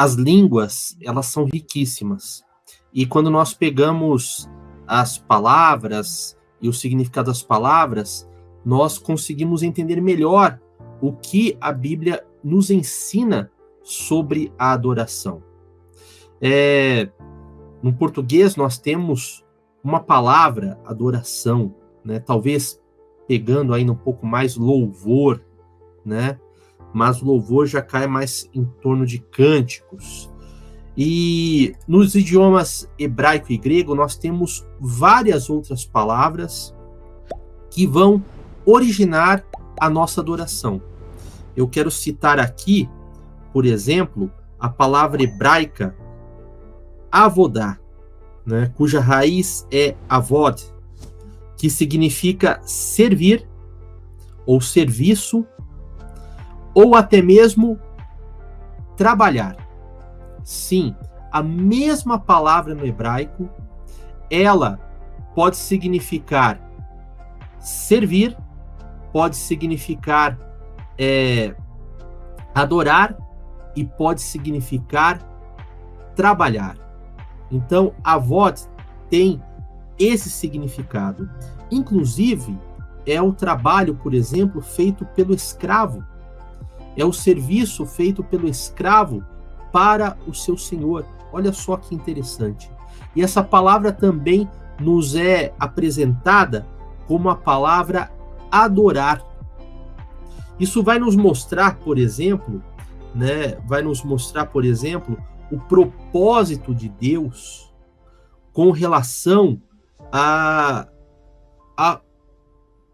as línguas, elas são riquíssimas. E quando nós pegamos as palavras e o significado das palavras, nós conseguimos entender melhor o que a Bíblia nos ensina sobre a adoração. No português, nós temos uma palavra, adoração, né? Talvez pegando ainda um pouco mais louvor, né? Mas o louvor já cai mais em torno de cânticos. E nos idiomas hebraico e grego, nós temos várias outras palavras que vão originar a nossa adoração. Eu quero citar aqui, por exemplo, a palavra hebraica avodá, né, cuja raiz é avod, que significa servir, ou serviço, ou até mesmo trabalhar. Sim, a mesma palavra no hebraico, ela pode significar servir, pode significar adorar e pode significar trabalhar. Então, avod tem esse significado. Inclusive, é o trabalho, por exemplo, feito pelo escravo. É o serviço feito pelo escravo para o seu senhor. Olha só que interessante. E essa palavra também nos é apresentada como a palavra adorar. Isso vai nos mostrar, por exemplo, o propósito de Deus com relação a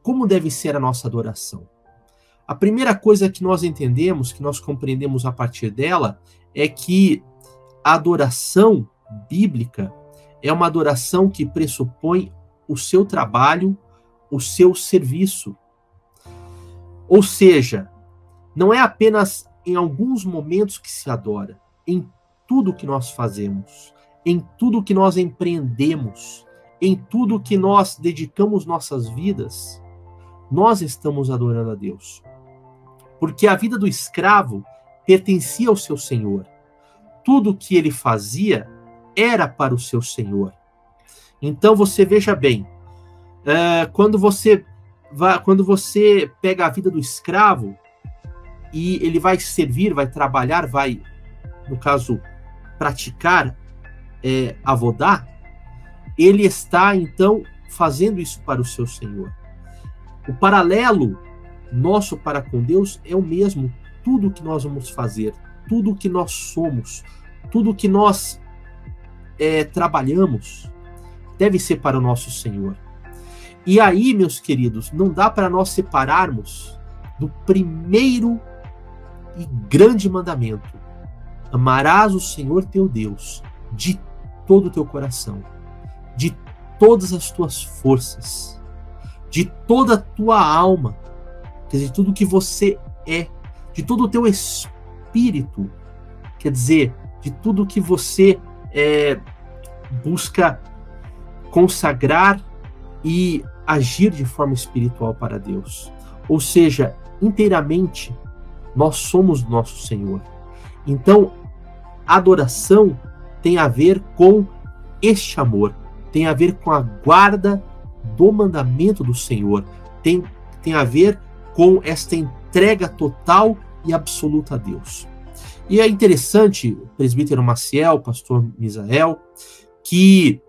como deve ser a nossa adoração. A primeira coisa que nós entendemos, que nós compreendemos a partir dela, é que a adoração bíblica é uma adoração que pressupõe o seu trabalho, o seu serviço. Ou seja, não é apenas em alguns momentos que se adora, em tudo que nós fazemos, em tudo que nós empreendemos, em tudo que nós dedicamos nossas vidas, nós estamos adorando a Deus. Porque a vida do escravo pertencia ao seu senhor. Tudo que ele fazia era para o seu senhor. Então você veja bem, quando você pega a vida do escravo e ele vai servir, vai trabalhar, vai, no caso, praticar avodá, ele está então fazendo isso para o seu senhor. O paralelo nosso para com Deus é o mesmo. Tudo que nós vamos fazer, tudo que nós somos, tudo que nós trabalhamos, deve ser para o nosso Senhor. E aí, meus queridos, não dá para nós separarmos do primeiro e grande mandamento: amarás o Senhor teu Deus de todo o teu coração, de todas as tuas forças, de toda a tua alma, quer dizer, de tudo que você é, de todo o teu espírito, quer dizer, de tudo que você busca consagrar e agir de forma espiritual para Deus. Ou seja, inteiramente, nós somos nosso Senhor. Então, a adoração tem a ver com este amor, tem a ver com a guarda do mandamento do Senhor, tem a ver com esta entrega total e absoluta a Deus. E é interessante, presbítero Maciel, pastor Misael, que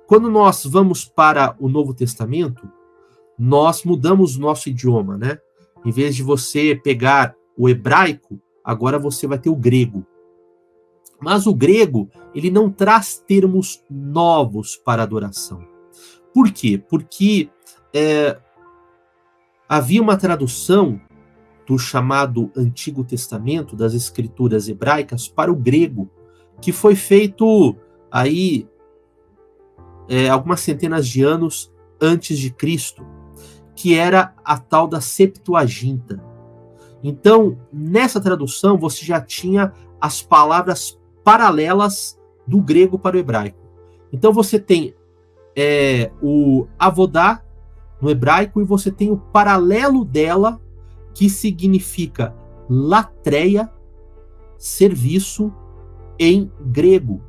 quando nós vamos para o Novo Testamento, nós mudamos o nosso idioma, né? Em vez de você pegar o hebraico, agora você vai ter o grego. Mas o grego, ele não traz termos novos para adoração. Por quê? Porque havia uma tradução do chamado Antigo Testamento, das escrituras hebraicas, para o grego, que foi feito aí algumas centenas de anos antes de Cristo, que era a tal da Septuaginta. Então, nessa tradução, você já tinha as palavras paralelas do grego para o hebraico. Então, você tem o avodá no hebraico e você tem o paralelo dela, que significa latreia, serviço em grego.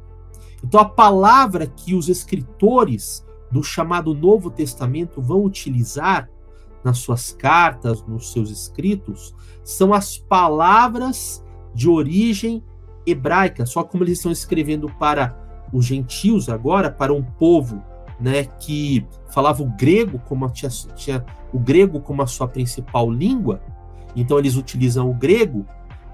Então a palavra que os escritores do chamado Novo Testamento vão utilizar nas suas cartas, nos seus escritos, são as palavras de origem hebraica, só como eles estão escrevendo para os gentios agora, para um povo, né, que falava o grego tinha o grego como a sua principal língua, então eles utilizam o grego,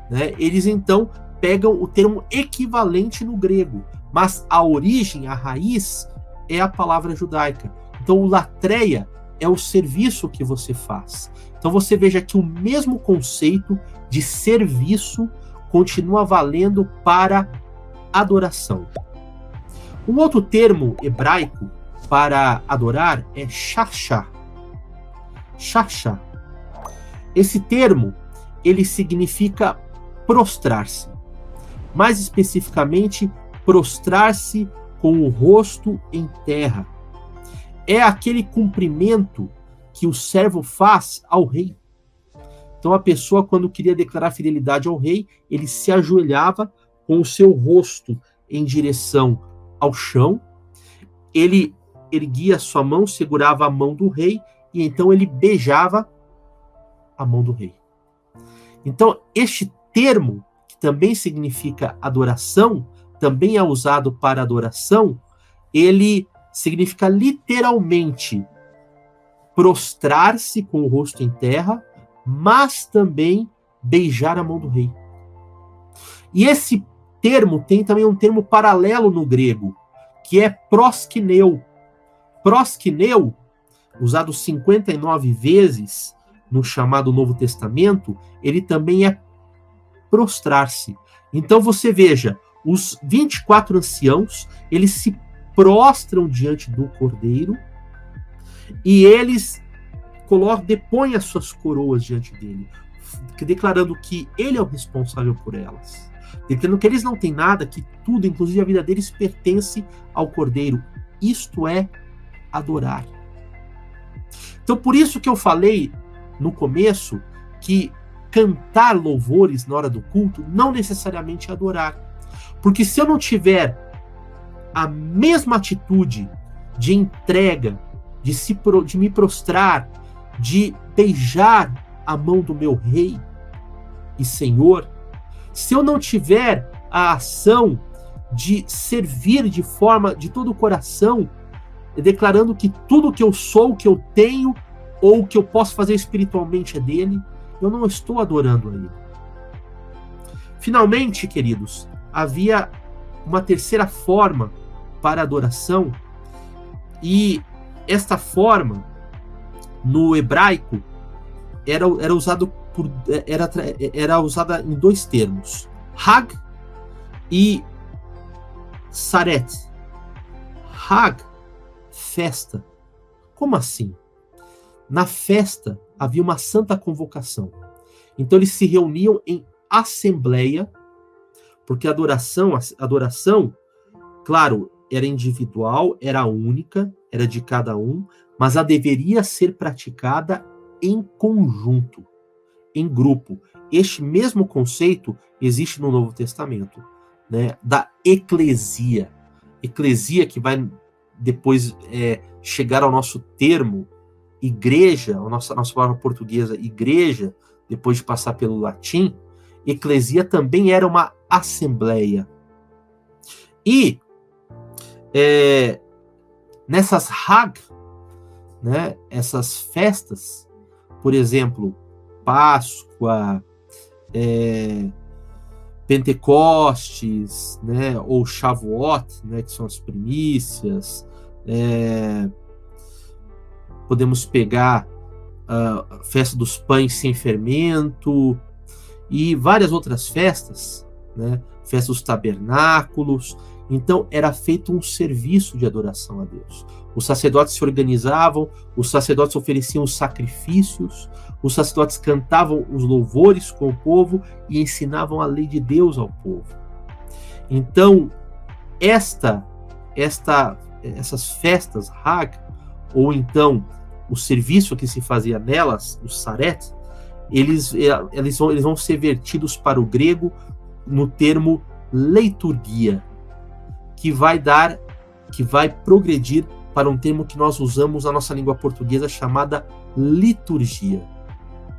né, eles então pegam o termo equivalente no grego, mas a origem, a raiz, é a palavra judaica. Então o latreia é o serviço que você faz. Então você veja que o mesmo conceito de serviço continua valendo para adoração. Um outro termo hebraico para adorar é shachá. Shachá. Esse termo, ele significa prostrar-se. Mais especificamente, prostrar-se com o rosto em terra. É aquele cumprimento que o servo faz ao rei. Então a pessoa, quando queria declarar fidelidade ao rei, ele se ajoelhava com o seu rosto em direção ao chão, ele erguia sua mão, segurava a mão do rei, e então ele beijava a mão do rei. Então este termo, que também significa adoração, também é usado para adoração, ele significa literalmente prostrar-se com o rosto em terra, mas também beijar a mão do rei. E esse termo tem também um termo paralelo no grego, que é proskineu. Proskineu, usado 59 vezes no chamado Novo Testamento, ele também é prostrar-se. Então você veja, os 24 anciãos, eles se prostram diante do Cordeiro e eles depõem as suas coroas diante dele, declarando que ele é o responsável por elas, declarando que eles não têm nada, que tudo, inclusive a vida deles, pertence ao Cordeiro. Isto é adorar. Então por isso que eu falei no começo que cantar louvores na hora do culto não necessariamente é adorar, porque se eu não tiver a mesma atitude de entrega, de me prostrar, de beijar a mão do meu rei e senhor, se eu não tiver a ação de servir de forma de todo o coração, declarando que tudo que eu sou, que eu tenho, ou que eu posso fazer espiritualmente é dele, eu não estou adorando a ele. Finalmente, queridos, havia uma terceira forma para adoração, e esta forma no hebraico era usada em dois termos: Hag e Saret. Hag, festa. Como assim? Na festa havia uma santa convocação. Então eles se reuniam em assembleia, porque a adoração, claro, era individual, era única, era de cada um, mas ela deveria ser praticada em conjunto, em grupo. Este mesmo conceito existe no Novo Testamento, né, da eclesia. Eclesia que vai depois chegar ao nosso termo igreja, a nossa palavra portuguesa igreja, depois de passar pelo latim. Eclesia também era uma assembleia. E nessas Hag, né, essas festas, por exemplo, Páscoa, Pentecostes, né, ou Shavuot, né, que são as primícias, podemos pegar a festa dos pães sem fermento e várias outras festas, né, festa dos tabernáculos. Então era feito um serviço de adoração a Deus. Os sacerdotes se organizavam, os sacerdotes ofereciam os sacrifícios, os sacerdotes cantavam os louvores com o povo e ensinavam a lei de Deus ao povo. Então, essas festas Hag, ou então o serviço que se fazia nelas, os Saret, eles vão ser vertidos para o grego no termo leiturgia, que vai progredir para um termo que nós usamos na nossa língua portuguesa chamada liturgia.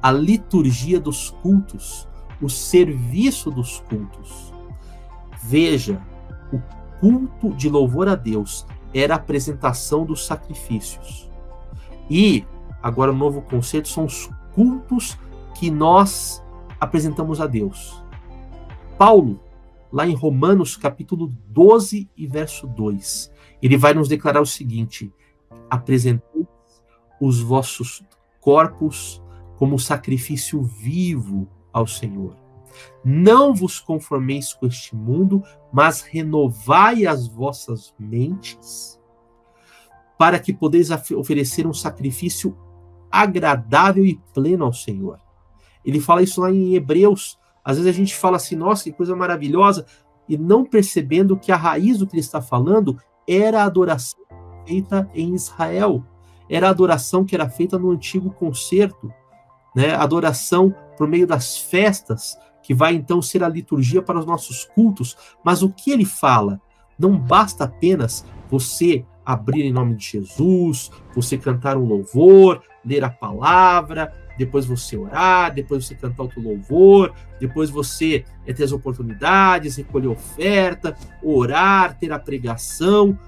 A liturgia dos cultos, o serviço dos cultos. Veja, o culto de louvor a Deus era a apresentação dos sacrifícios. E, agora o novo conceito são os cultos que nós apresentamos a Deus. Paulo, lá em Romanos capítulo 12 e verso 2, ele vai nos declarar o seguinte: apresentei os vossos corpos como sacrifício vivo ao Senhor. Não vos conformeis com este mundo, mas renovai as vossas mentes, para que podeis oferecer um sacrifício agradável e pleno ao Senhor. Ele fala isso lá em Hebreus. Às vezes a gente fala assim, nossa, que coisa maravilhosa, e não percebendo que a raiz do que ele está falando era a adoração feita em Israel. Era a adoração que era feita no antigo concerto, né? A adoração por meio das festas, que vai então ser a liturgia para os nossos cultos. Mas o que ele fala? Não basta apenas você abrir em nome de Jesus, você cantar um louvor, ler a palavra, depois você orar, depois você cantar outro louvor, depois você ter as oportunidades, recolher oferta, orar, ter a pregação,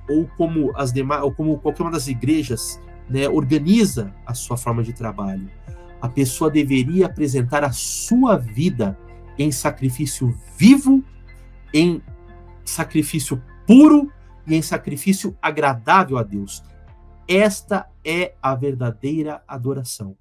ou como qualquer uma das igrejas, né, organiza a sua forma de trabalho. A pessoa deveria apresentar a sua vida em sacrifício vivo, em sacrifício puro e em sacrifício agradável a Deus. Esta é a verdadeira adoração.